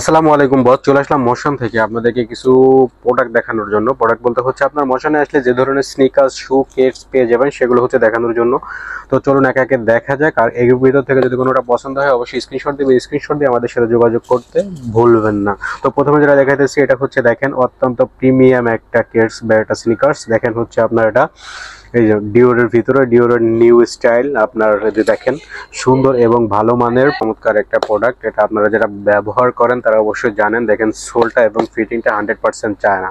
আসসালামু আলাইকুম বস, চলে আসলাম মোশন থেকে আপনাদেরকে কিছু প্রোডাক্ট দেখানোর জন্য। প্রোডাক্ট বলতে হচ্ছে আপনার মোশনে আসলে যে ধরনের স্নিকার্স, শু, কেটস পেয়ে যাবেন সেগুলো হচ্ছে দেখানোর জন্য। তো চলুন একে একে দেখা যাক। আর এর ভিতর থেকে যদি কোনোটা পছন্দ হয় অবশ্যই স্ক্রিনশট দিবেন। স্ক্রিনশট দিয়ে আমাদের সাথে যোগাযোগ করতে ভুলবেন না। তো প্রথমে যেটা দেখাইতেছি এটা হচ্ছে দেখেন অত্যন্ত প্রিমিয়াম একটা কেটস বা একটা স্নিকার্স। দেখেন হচ্ছে আপনার এটা এই যে ডিওরের ভিতরে ডিওরের নিউ স্টাইল আপনার যদি দেখেন সুন্দর এবং ভালো মানের চমৎকার একটা প্রোডাক্ট। এটা আপনারা যারা ব্যবহার করেন তারা অবশ্যই জানেন। দেখেন সোলটা এবং ফিটিংটা 100% চায় না,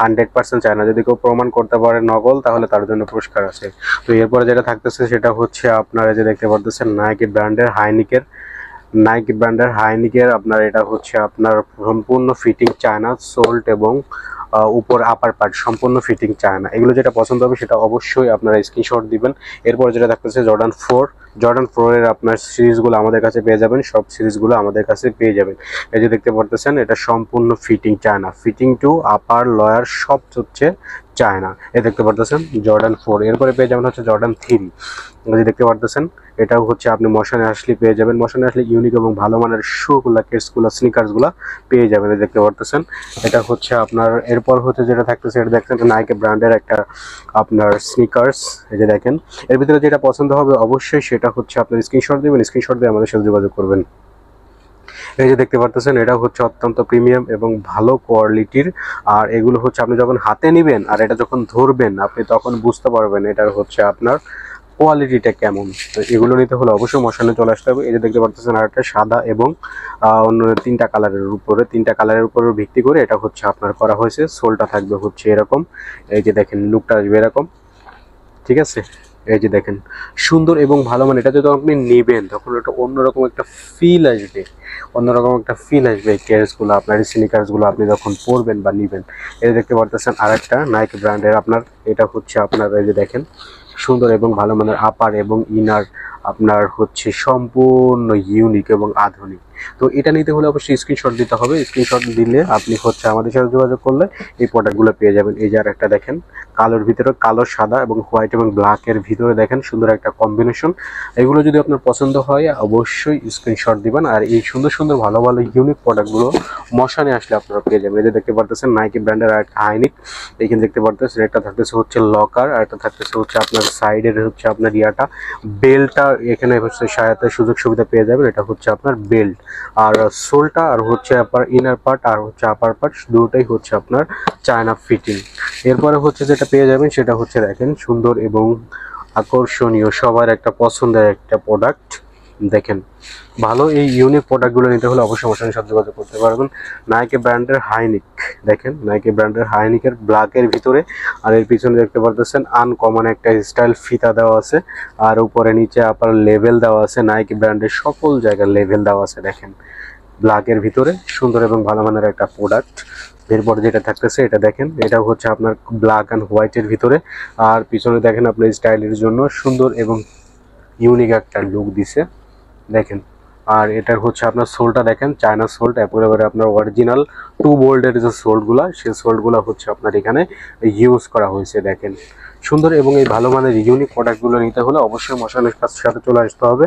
100% চায় না। যদি কেউ প্রমাণ করতে পারে নকল তাহলে তার জন্য পুরস্কার আছে। তো এরপরে যেটা থাকতেছে সেটা হচ্ছে আপনারা যে দেখতে পারতেছেন নাইকি ব্র্যান্ডের হাইনিকের আপনার এটা হচ্ছে আপনার সম্পূর্ণ ফিটিং চায়না, সোল্ট এবং উপর আপার পার্ট সম্পূর্ণ ফিটিং চায়না। এগুলো যেটা পছন্দ হবে সেটা অবশ্যই আপনারা স্ক্রিনশট দিবেন। এরপর যেটা থাকতেছে জর্ডান 4 এর আপনার সিরিজগুলো আমাদের কাছে পেয়ে যাবেন। সব সিরিজগুলো আমাদের কাছে পেয়ে যাবেন। এই যে দেখতে পারতেছেন এটা সম্পূর্ণ ফিটিং চায়না, ফিটিং টু আপার লয়ার সব হচ্ছে চায়না। এই দেখতে পারতেছেন জর্ডান 4। এরপরে পেয়ে যাবেন হচ্ছে জর্ডান 3। যে দেখতে পারতেছেন এটাও হচ্ছে আপনি মোশনে আসলে পেয়ে যাবেন। মোশনে আসলে ইউনিক এবং ভালো মানের শুগুলা, কেটসগুলা, স্নিকার্সগুলা পেয়ে যাবেন। দেখতে পারতেছেন এটা হচ্ছে আপনার। এরপর হচ্ছে যেটা থাকতেছে এটা দেখছেন নাইকি ব্র্যান্ডের একটা আপনার স্নিকার্স। এই যে দেখেন এর ভিতরে যেটা পছন্দ হবে অবশ্যই সেটা হচ্ছে আপনার স্ক্রিনশট দিবেন। স্ক্রিনশট দিয়ে আমাদের সাথে যোগাযোগ করবেন। এই যে দেখতে পারতেছেন এটা হচ্ছে অত্যন্ত প্রিমিয়াম এবং ভালো কোয়ালিটির। আর এগুলো হচ্ছে আপনি যখন হাতে নেবেন আর এটা যখন ধরবেন আপনি তখন বুঝতে পারবেন এটার হচ্ছে আপনার কোয়ালিটিটা কেমন। তো এগুলো নিতে হলে অবশ্যই মোশনে চলে আসতে হবে। এই যে দেখতে পারতেছেন আরেকটা সাদা এবং অন্য তিনটা কালারের উপরে ভিত্তি করে এটা হচ্ছে আপনার করা হয়েছে। সোলটা থাকবে হচ্ছে এরকম। এই যে দেখেন লুকটা আসবে এরকম, ঠিক আছে। এই যে দেখেন সুন্দর এবং ভালো মানে এটা যখন আপনি নেবেন তখন একটা অন্যরকম একটা ফিল আসবে, এই কেয়ার্সগুলো আপনার স্নিকার্সগুলো আপনি যখন পরবেন বা নেবেন। এই দেখতে পারতেছেন আরেকটা নাইকি ব্র্যান্ডের আপনার এটা হচ্ছে আপনার এই যে দেখেন সুন্দর এবং ভালো মানের আপার এবং ইনার আপনার হচ্ছে সম্পূর্ণ ইউনিক এবং আধুনিক। তো এটা নিতে হলে অবশ্যই স্ক্রিনশট দিতে হবে। স্ক্রিনশট দিলে আপনি হচ্ছে আমাদের সাথে যোগাযোগ করলে এই প্রোডাক্টগুলো পেয়ে যাবেন। এই যে আর একটা দেখেন কালোর ভিতরে, কালো, সাদা এবং হোয়াইট এবং ব্ল্যাকের ভিতরে দেখেন সুন্দর একটা কম্বিনেশন। এগুলো যদি আপনার পছন্দ হয় অবশ্যই স্ক্রিনশট দিবেন। আর এই সুন্দর সুন্দর ভালো ভালো ইউনিক প্রোডাক্টগুলো মশানে আসলে আপনারা পেয়ে যাবেন। এই যে দেখতে পারতেছেন নাইকি ব্র্যান্ডের আর একটা হাইনিক। এখানে দেখতে পারতেছেন একটা থাকতেছে হচ্ছে লকার, আর একটা থাকতেছে হচ্ছে আপনার সাইডের হচ্ছে আপনার ইয়াটা বেল্টটা এখানে হচ্ছে সহায়তায় সুযোগ সুবিধা পেয়ে যাবেন। এটা হচ্ছে আপনার বেল্ট আর সোলটা আর হচ্ছে আপনার ইনার পার্ট আর হচ্ছে আপার পার্ট দুটোই হচ্ছে আপনার চায়না ফিটিং। এরপরে হচ্ছে যেটা পেয়ে যাবেন সেটা হচ্ছে দেখেন সুন্দর এবং আকর্ষণীয় সবার একটা পছন্দের একটা প্রোডাক্ট। দেখেন ভালো এই ইউনিক প্রোডাক্টগুলো নিতে হলে অবশ্যই আমার সাথে যোগাযোগ করতে পারবেন। নাইকি ব্র্যান্ডের হাইনিক, দেখেন নাইকি ব্র্যান্ডের হাইনিকের ব্ল্যাকের ভিতরে। আর এর পিছনে দেখতে পারতেছেন আনকমন একটা স্টাইল ফিতা দেওয়া আছে। আর উপরে নিচে আপনার লেভেল দেওয়া আছে, নাইকি ব্র্যান্ডের সকল জায়গায় লেভেল দেওয়া আছে। দেখেন ব্ল্যাকের ভিতরে সুন্দর এবং ভালো মানের একটা প্রোডাক্ট। এরপর যেটা থাকতেছে এটা দেখেন এটাও হচ্ছে আপনার ব্ল্যাক অ্যান্ড হোয়াইটের ভিতরে। আর পিছনে দেখেন আপনার স্টাইলের জন্য সুন্দর এবং ইউনিক একটা লুক দিছে দেখেন। আর এটার হচ্ছে আপনার সোলটা দেখেন চায়না সোল্ট, একেবারে আপনার অরিজিনাল 2 বোল্টের যে সোল্টগুলো সেই সোল্টগুলো হচ্ছে আপনার এখানে ইউজ করা হয়েছে। দেখেন সুন্দর এবং এই ভালো মানের ইউনিক প্রোডাক্টগুলো নিতে হলে অবশ্যই মশানের সাথে চলে আসতে হবে।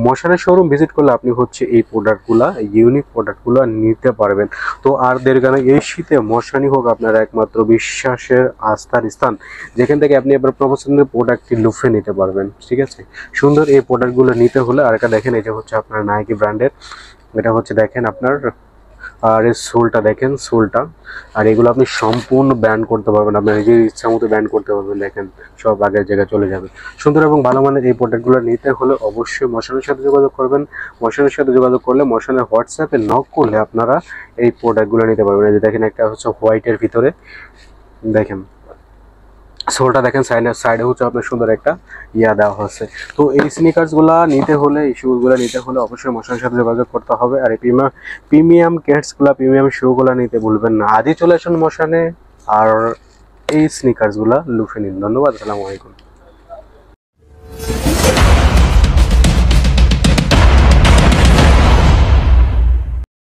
মশানের শোরুম ভিজিট করলে আপনি হচ্ছে এই প্রোডাক্টগুলো, ইউনিক প্রোডাক্টগুলো নিতে পারবেন। তো আর দেড়গানা এই শীতে মশানি হোক আপনার একমাত্র বিশ্বাসের আস্থার স্থান, যেখান থেকে আপনি আপনার প্রফেশনাল প্রোডাক্টটি লুফে নিতে পারবেন। ঠিক আছে, সুন্দর এই প্রোডাক্টগুলো নিতে হলে আর একটা দেখেন এটা হচ্ছে আপনার নাইকি ব্র্যান্ডের। এটা হচ্ছে দেখেন আপনার আর এই সোলটা দেখেন সোলটা। আর এগুলো আপনি সম্পূর্ণ ব্যান্ড করতে পারবেন, আপনার নিজের ইচ্ছা মতো ব্যান্ড করতে পারবেন। দেখেন সব আগের জায়গায় চলে যাবে। সুন্দর এবং ভালো মানের এই প্রোডাক্টগুলো নিতে হলে অবশ্যই মশানের সাথে যোগাযোগ করবেন। মশানের সাথে যোগাযোগ করলে মশানের হোয়াটসঅ্যাপে নক করলে আপনারা এই প্রোডাক্টগুলো নিতে পারবেন। এই যে দেখেন একটা হচ্ছে হোয়াইটের ভিতরে, দেখেন সোলটা দেখেন সাইডে হচ্ছে আপনার সুন্দর একটা ইয়া দেওয়া হচ্ছে। তো এই স্নিকার্সগুলা নিতে হলে, এই শুগুলো নিতে হলে অবশ্যই মশানের সাথে যোগাযোগ করতে হবে। আর এই প্রিমিয়াম কেটসগুলা, প্রিমিয়াম শুগুলা নিতে ভুলবেন না। আজই চলে আসুন মশানে আর এই স্নিকার্সগুলা লুফে নিন। ধন্যবাদ, আসসালামু আলাইকুম।